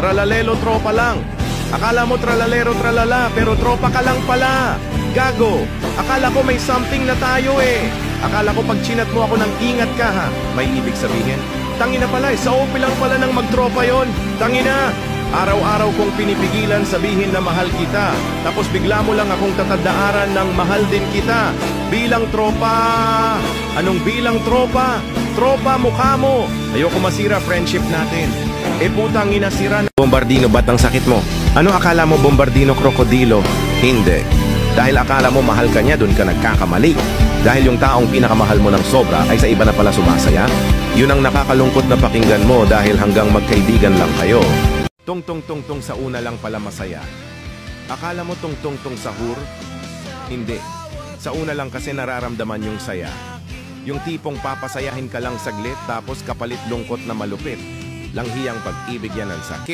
Tralalelo tropa lang. Akala mo tralalero tralala, pero tropa ka lang pala. Gago, akala ko may something na tayo eh. Akala ko pag chinat mo ako ng ingat ka ha, may ibig sabihin. Tangina pala, sa OP lang pala ng magtropa yon. Tangina, araw-araw kong pinipigilan sabihin na mahal kita. Tapos bigla mo lang akong tatadaaran ng mahal din kita. Bilang tropa. Anong bilang tropa? Tropa mukha mo. Ayoko masira friendship natin. Putang ina sira na. Bombardino, ba't ang sakit mo? Ano akala mo Bombardino krokodilo? Hindi. Dahil akala mo mahal ka niya, dun ka nagkakamali. Dahil yung taong pinakamahal mo ng sobra ay sa iba na pala sumasaya. Yun ang nakakalungkot na pakinggan mo dahil hanggang magkaibigan lang kayo. Tong sa una lang pala masaya. Akala mo tong sa hur? Hindi. Sa una lang kasi nararamdaman yung saya. Yung tipong papasayahin ka lang saglit tapos kapalit lungkot na malupit. Langhiyang pag-ibig yan ang sakit.